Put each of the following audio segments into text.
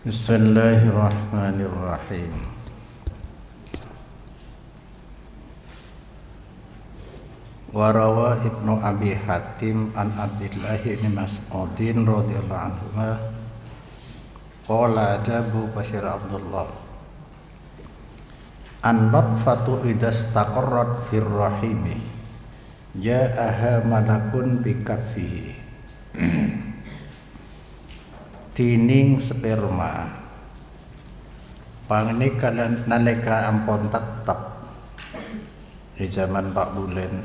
Bismillahirrahmanirrahim. Warawa Ibnu Abi Hatim an Abdullah bin Mas'udin radhiyallahu anhu qala Abu Bashir Abdullah an-nutfatu idza istaqarrat fir rahimi ja'aha malakun bi kaffihi. Tining sperma pangnikalan nalika ampun tetep di zaman 4 bulan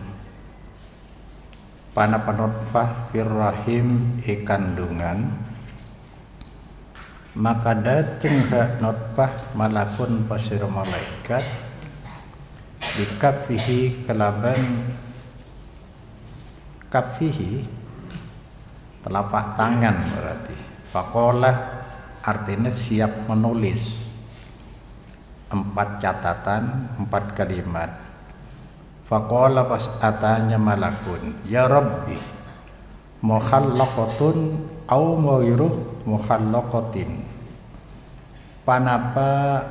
panapanutfah fir rahim kandungan, maka dateng hak nutfah malakun pasir malaikat bikafihi kelaban kafihi telapak tangan, berarti faqala artinya siap menulis 4 catatan 4 kalimat. Faqala pas atanya malakun ya Rabbi mukhallaqatun au ghairu mukhallaqatin, panapa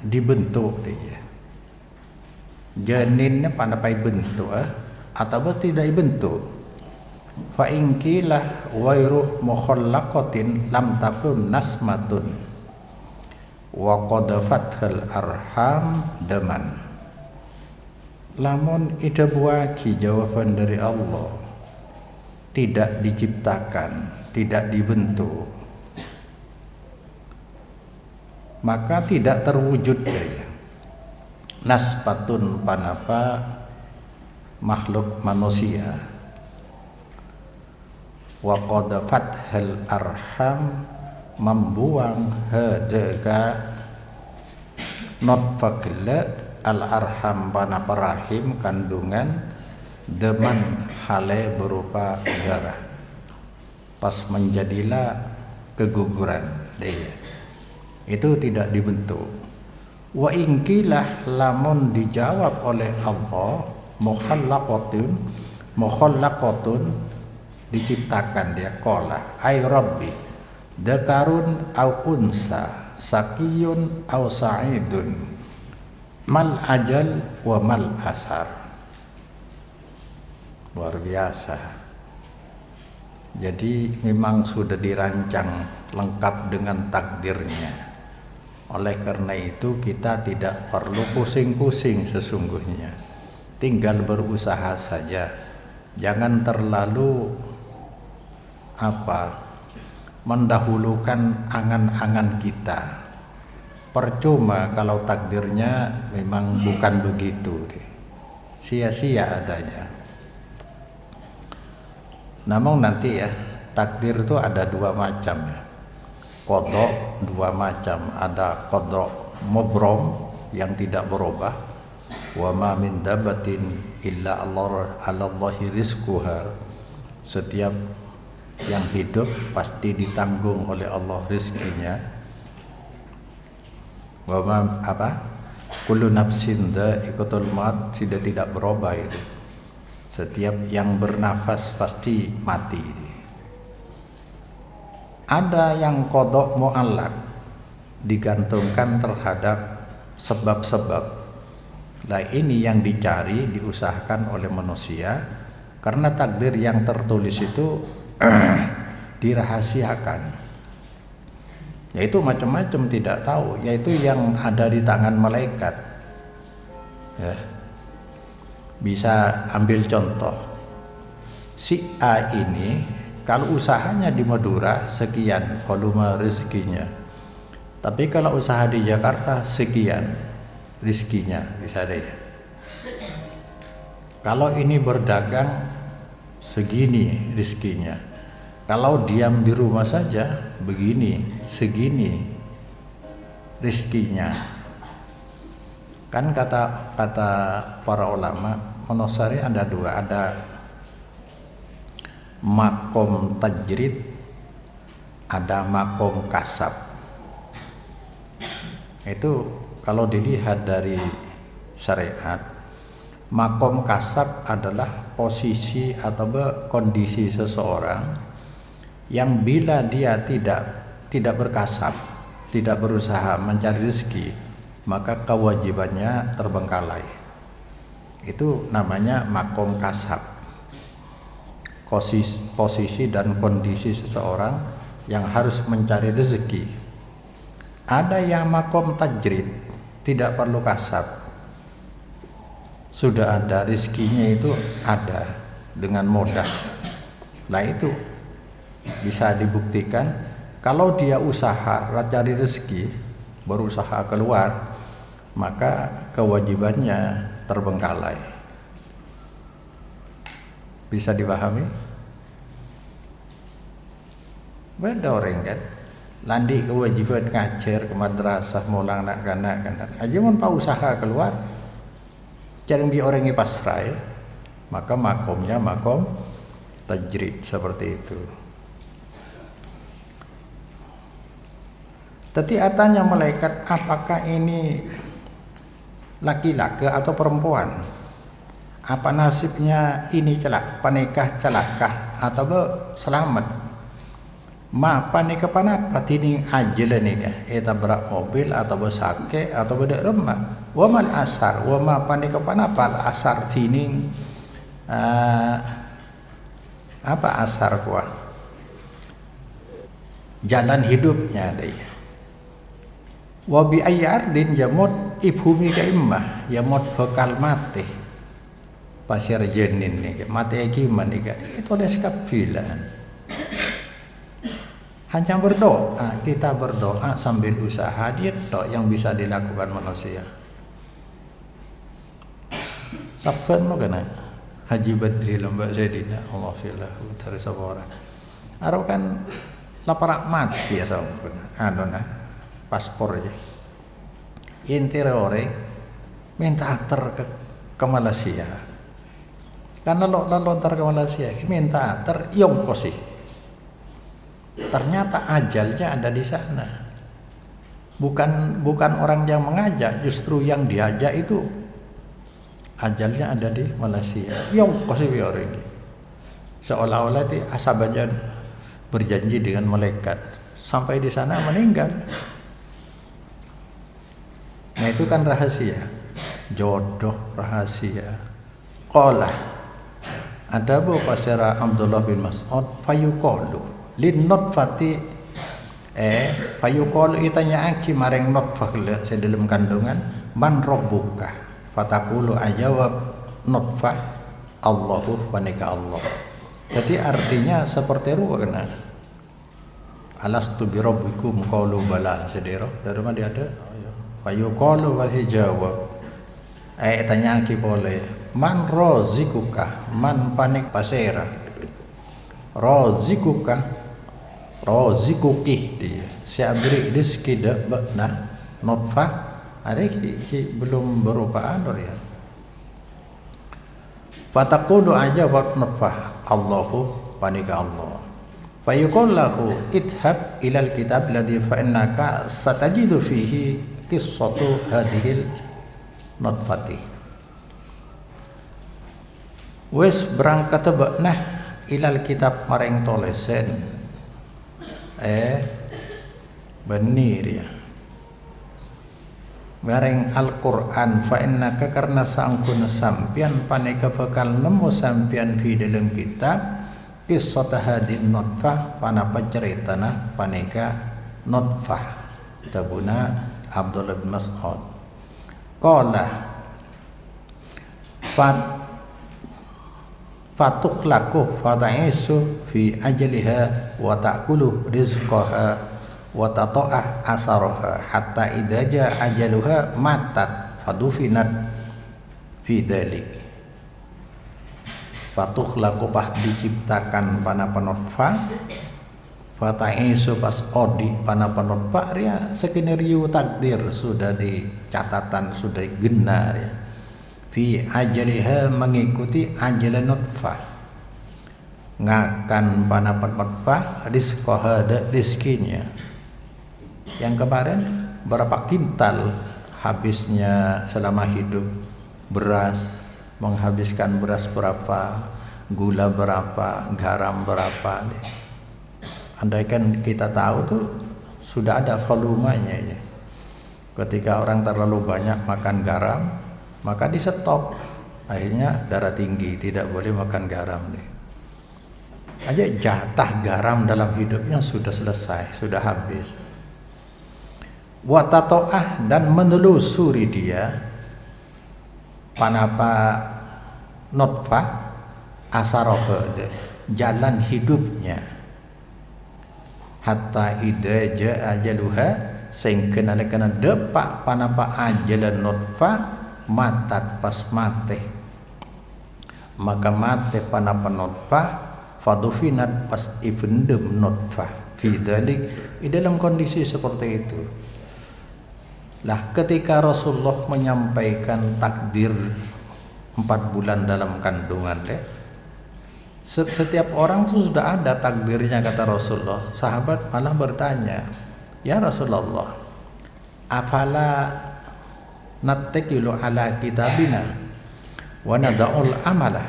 dibentuk dia janinnya, panapa dibentuk atau tidak dibentuk. Fa in qila ghairu mukhallaqatin lam takun nasmatun wa qadafathal arham daman. Lamun ida buaki jawaban dari Allah tidak diciptakan, tidak dibentuk, maka tidak terwujud daya nasbatun panapa makhluk manusia, wa qadafathal arham membuang hadega nutfakla al arham panapa rahim kandungan deman hale berupa darah, pas menjadilah keguguran dia itu tidak dibentuk. Wa ingkilah lamun dijawab oleh Allah mukhallaqatun diciptakan dia qala ay rabbi dakarun au unsa sakiyun au sa'idun mal ajal wa mal asar. Luar biasa. Jadi memang sudah dirancang lengkap dengan takdirnya. Oleh karena itu kita tidak perlu pusing-pusing sesungguhnya, tinggal berusaha saja. Jangan terlalu mendahulukan angan-angan kita. Percuma kalau takdirnya memang bukan begitu, sia-sia adanya. Namun nanti takdir itu ada 2 macam ya. Qadha 2 macam, ada qadha mubram yang tidak berubah, wa ma min dabatin illa Allahi rizquha, setiap yang hidup pasti ditanggung oleh Allah rizkinya. Wa ma kullu nafsin dha'iqatul maut, sudah tidak berubah itu. Setiap yang bernafas pasti mati. Ada yang qadha mu'allaq, digantungkan terhadap sebab-sebab. Nah ini yang dicari, diusahakan oleh manusia, karena takdir yang tertulis itu dirahasiakan. Yaitu macam-macam tidak tahu, yaitu yang ada di tangan malaikat ya. Bisa ambil contoh, si A ini kalau usahanya di Madura sekian volume rezekinya, tapi kalau usaha di Jakarta sekian rezekinya, bisa deh. Kalau ini berdagang segini rezekinya, kalau diam di rumah saja begini segini rezekinya. Kan kata para ulama Monasari ada 2, ada makom tajrid, ada makom kasab. Itu kalau dilihat dari syariat, makom kasab adalah posisi atau kondisi seseorang yang bila dia tidak berkasab, tidak berusaha mencari rezeki, maka kewajibannya terbengkalai. Itu namanya makom kasab, posisi dan kondisi seseorang yang harus mencari rezeki. Ada yang makom tajrid, tidak perlu kasab, sudah ada rezekinya, itu ada dengan mudah. Nah itu bisa dibuktikan kalau dia usaha cari rezeki, berusaha keluar, maka kewajibannya terbengkalai. Bisa dipahami? Beda orang kan, landi kewajiban ngajar ke madrasah, mulang anak-anak kan, aja mau pak usaha keluar, jarang di orangnya pasrah, maka makomnya makom tajrid seperti itu. Tadi tanya malaikat, apakah ini laki-laki atau perempuan? Apa nasibnya ini celak, panikah celakah atau selamat? Ma panikah panapa ini ajalan ini? Eta berak mobil atau sakit atau bedak remah? Wa mal asar, wa ma panikah panapa asar tining? Apa asar kuah? Jalan hidupnya dia. Wa bi ayyi ardin yamut ibhumi ka immah, yamut bakal mati. Pasir jenin nih, mati gimana nih? Itu ada sekafilan. Hanya berdoa, kita berdoa sambil usaha, dia tok yang bisa dilakukan manusia. Sabun mau kena Haji Badri Lembak Zaidina Allah filahu terus orang. Arau kan laparak mati ya sampun. Nah paspor aja. Intir orang minta antar ke Malaysia. Karena lo lontar ke Malaysia, minta antar yongkosi. Ternyata ajalnya ada di sana. Bukan orang yang mengajak, justru yang diajak itu ajalnya ada di Malaysia. Yongkosi orang ini. Seolah-olah itu asabajan berjanji dengan malaikat. Sampai di sana meninggal. Nah itu kan rahasia, jodoh rahasia. Qala ada bu pasira Abdullah bin Mas'ud fayuqalu lin nutfati fayuqalu itanya aki maring nutfah le dalam kandungan man rabbuka fatakulu ajawab nutfah Allahu panika Allah. Jadi artinya seperti ruwa kena alastu bi rabbikum qalu bala sedero dari mana dia ada. Fayuqalu wa hijawab tanya ki boleh man rozikuka man panik pasera rozikuka rozikuki dia siabri rizki dak bakna nutfah ada belum berupa anur ya fatakulu aja buat nutfah Allahu panika Allah fayuqallahu idhab ilal kitab ladhi fa innaka satajidu fihi qissatu hadhil nutfati. Wes berangkat nah ilal kitab maring tolesen benir ya maring Al-Qur'an fa innaka karena sangkun sampian paneka bakal nemu sampian fi dalam kitab qissat hadin nutfah panapa ceritana paneka nutfah tabuna Abdullah bin Mas'ud qala fatukhlaku fataisu fi ajliha wa ta'kulu rizqaha wa tata'ah asaraha hatta idza jaa ajaluha matat fadufinat fi dzalik. Fatukhlaku pah diciptakan pana penutfah fataisu pas odi pana penutfah ya skenario takdir sudah di catatan sudah genar ya. Fi ajaliha mengikuti ajalan nutfah ngakan pana penutfah rizqaha rizkinya yang kemarin berapa kintal habisnya selama hidup beras, menghabiskan beras berapa, gula berapa, garam berapa. Andaikan kita tahu tuh sudah ada volumenya ya. Ketika orang terlalu banyak makan garam, maka di stop, akhirnya darah tinggi, tidak boleh makan garam deh. Aja jatah garam dalam hidupnya sudah selesai, sudah habis. Watato'ah, dan menelusuri dia panapa nutfah asaroh, jalan hidupnya, hatta idza jaa ajaluha, sehingga kena depak panapa ajalan nutfah matat pas mate, maka mate panapa nutfah fadufinat pas ibendem nutfah fi dzalik, di dalam kondisi seperti itu. Lah ketika Rasulullah menyampaikan takdir 4 bulan dalam kandungan deh, setiap orang tuh sudah ada takdirnya kata Rasulullah. Sahabat malah bertanya, ya Rasulullah, afala nattakilu ala kitabina wa nada'ul amala,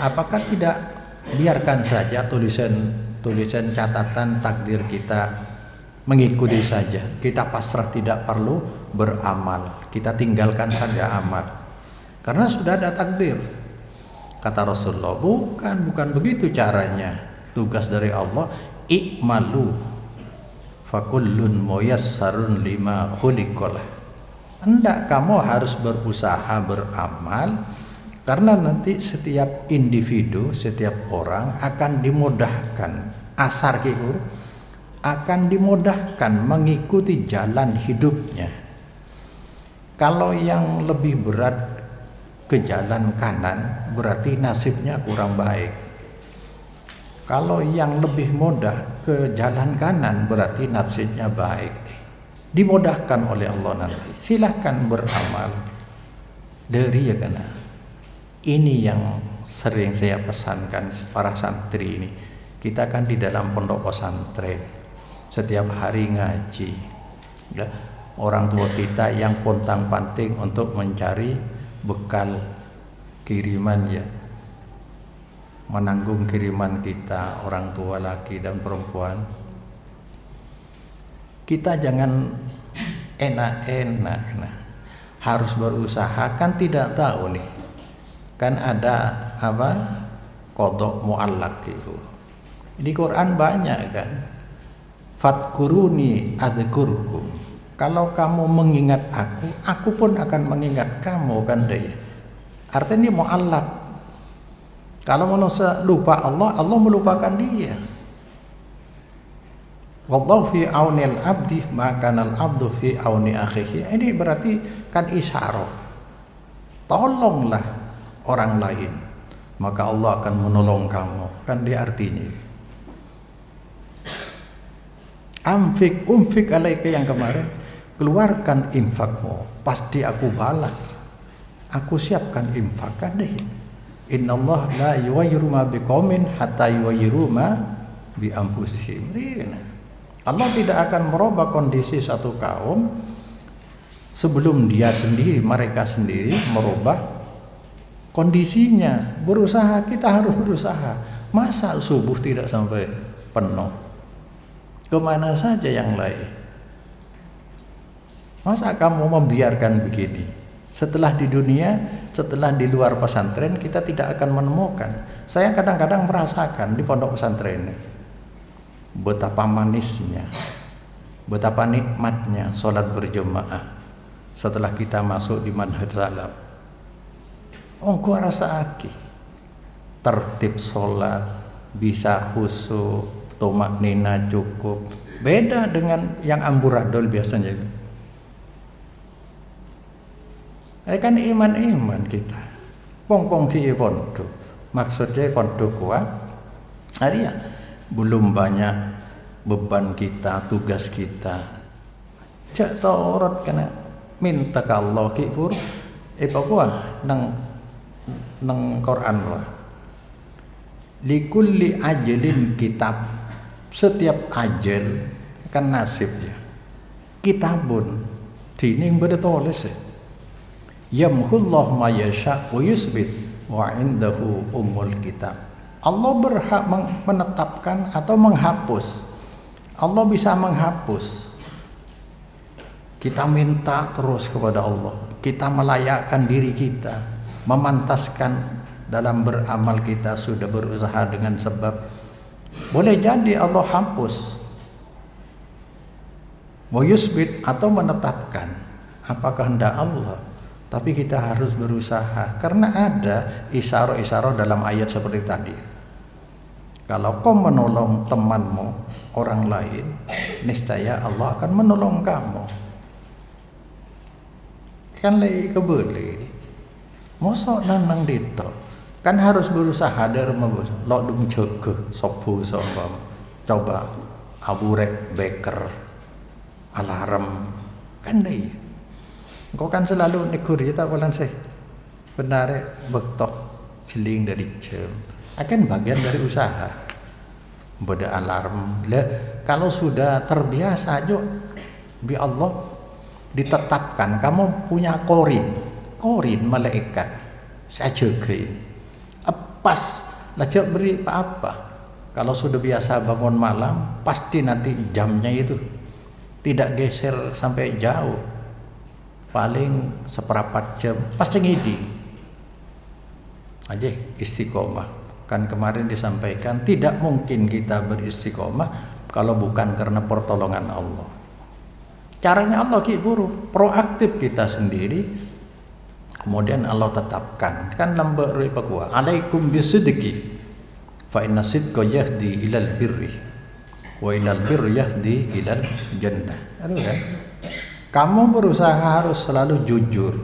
apakah tidak biarkan saja tulisan catatan takdir kita mengikuti saja, kita pasrah, tidak perlu beramal, kita tinggalkan saja amal karena sudah ada takdir. Kata Rasulullah, bukan begitu caranya. Tugas dari Allah, i'malu fakullun muyassarun lima khuliqalah. Hendak kamu harus berusaha beramal, karena nanti setiap individu, setiap orang akan dimudahkan, asar kihur akan dimudahkan mengikuti jalan hidupnya. Kalau yang lebih berat ke jalan kanan, berarti nasibnya kurang baik. Kalau yang lebih mudah ke jalan kanan, berarti nasibnya baik. Dimudahkan oleh Allah nanti. Silahkan beramal dari ya karena ini yang sering saya pesankan para santri ini. Kita kan di dalam pondok pesantren, setiap hari ngaji. Ya, orang tua kita yang pontang-panting untuk mencari bekal kiriman ya, menanggung kiriman kita, orang tua laki dan perempuan. Kita jangan enak-enak, harus berusaha. Kan tidak tahu nih, kan ada apa qadha muallaq itu di Quran banyak kan. Fadkuruni adzkurkum, kalau kamu mengingat aku pun akan mengingat kamu, kan deh. Artinya ini muallaq. Kalau manusia lupa Allah, Allah melupakan dia. Wallahu fi aunil abdi maka al abdu fi auni akhihi. Ini berarti kan isyarat, tolonglah orang lain maka Allah akan menolong kamu, kan dia artinya. Umfik alaika, yang kemarin, keluarkan infakmu, pasti aku balas, aku siapkan infak, kan deh. Innallaha la yughayyiru ma biqaumin hatta yughayyiru ma bi anfusihim. Allah tidak akan merubah kondisi satu kaum sebelum dia sendiri, mereka sendiri merubah kondisinya. Berusaha, kita harus berusaha. Masa subuh tidak sampai penuh? Kemana saja yang lain? Masa kamu membiarkan begini? Setelah di dunia, setelah di luar pesantren, kita tidak akan menemukan. Saya kadang-kadang merasakan di pondok pesantren ini, betapa manisnya, betapa nikmatnya sholat berjemaah setelah kita masuk di manhaj salaf. Gua rasa aki tertib sholat, bisa khusyuk, tomak nina cukup, beda dengan yang amburadul biasanya. Kan iman kita pong ki pondok, maksudnya pondok kuat ya, belum banyak beban kita, tugas kita. Cak Taurat kena minta ke Allah ki pur kuah nang Quran wa. Likulli ajalin kitab, setiap ajal kan nasibnya. Kitabun dini bertulis. Yamhullahu ma yasha wa yusbit wa indahu ummul kitab. Allah berhak menetapkan atau menghapus Allah bisa menghapus. Kita minta terus kepada Allah, kita melayakkan diri kita, memantaskan dalam beramal kita sudah berusaha dengan sebab, boleh jadi Allah hapus, wa yusbit, atau menetapkan, apakah hendak Allah. Tapi kita harus berusaha, karena ada isyarah-isyarah dalam ayat seperti tadi. Kalau kau menolong temanmu, orang lain, niscaya Allah akan menolong kamu. Kan lagi kebeli, mosok nang dito, kan harus berusaha dari membus. Lo dum jaga, sopu sombam, coba aburek beker, alarm, kan deh. Kau kan selalu negur kita bulan sih, benar bektok celing dari jam, akan bagian dari usaha. Beda alarm, kalau sudah terbiasa aja, bi Allah ditetapkan kamu punya korin malaikat, saya jagain, pas lajak beri apa. Kalau sudah biasa bangun malam, pasti nanti jamnya itu tidak geser sampai jauh, paling seperempat jam pasti ngidi aja. Istiqomah, kan kemarin disampaikan tidak mungkin kita beristiqomah kalau bukan karena pertolongan Allah. Caranya Allah buru proaktif kita sendiri, kemudian Allah tetapkan. Kan lambat ripakwa alaikum bisidqi fa inna sidqa yahdi ilal birri wa ilal birri yahdi ilal jannah. Aduh kan? Kamu berusaha harus selalu jujur,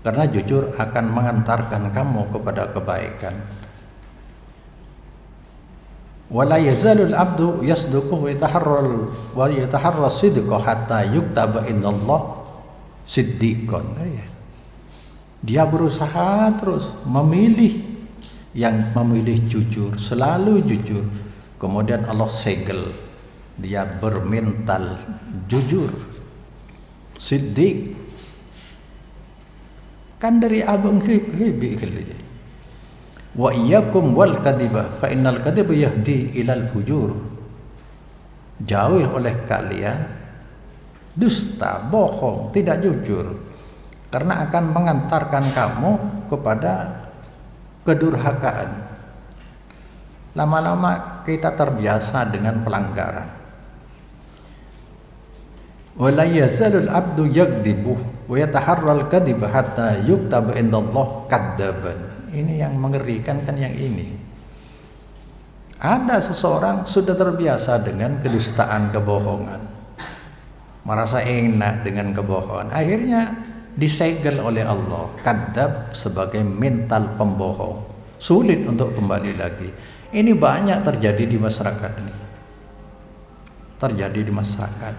karena jujur akan mengantarkan kamu kepada kebaikan. Wala yazalul abdu yasduqu wa yataharra sidqa hatta yuktaba indallah siddiqon. Dia berusaha terus memilih jujur, selalu jujur. Kemudian Allah segel, dia bermental jujur, siddiq. Kan dari abang ribi kali. Wa iyyakum wal kadhiba fa innal kadhiba yahdi ilal fujur. Jauh oleh kalian dusta, bohong, tidak jujur, karena akan mengantarkan kamu kepada kedurhakaan. Lama-lama kita terbiasa dengan pelanggaran. Wala yazalul abdu yakdibu wa yataharral kadhiba hatta yuktaba indallah kadzaban. Ini yang mengerikan kan yang ini. Ada seseorang sudah terbiasa dengan kedustaan, kebohongan, merasa enak dengan kebohongan, akhirnya disegel oleh Allah, kadzab, sebagai mental pembohong, sulit untuk kembali lagi. Ini banyak terjadi di masyarakat ini. Terjadi di masyarakat.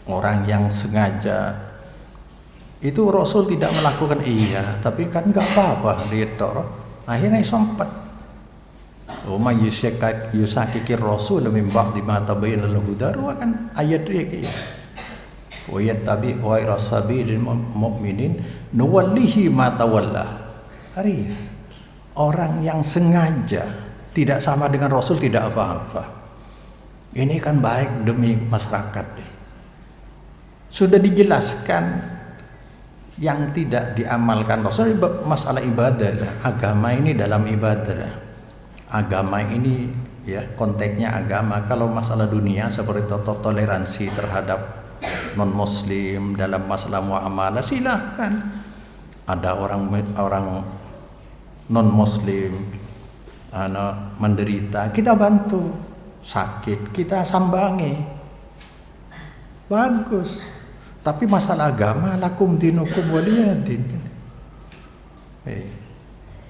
Orang yang sengaja, itu Rasul tidak melakukan, iya, tapi kan nggak apa-apa ditor. Akhirnya sempat. Uma yusakikir Rasul min ba'di ma tabayyana lahu huda, kan ayat dia kayak. Wa yattabi ghayra sabilil mu'minin nuwallihi ma tawalla. Hari orang yang sengaja tidak sama dengan Rasul tidak apa-apa. Ini kan baik demi masyarakat. Sudah dijelaskan yang tidak diamalkan Rasul, masalah ibadah. Agama ini dalam ibadah, agama ini ya konteksnya agama. Kalau masalah dunia seperti toleransi terhadap non muslim dalam masalah muamalah, silahkan. Ada orang non muslim menderita, kita bantu. Sakit kita sambangi, bagus. Tapi masalah agama, lakum dinukum waliyadin.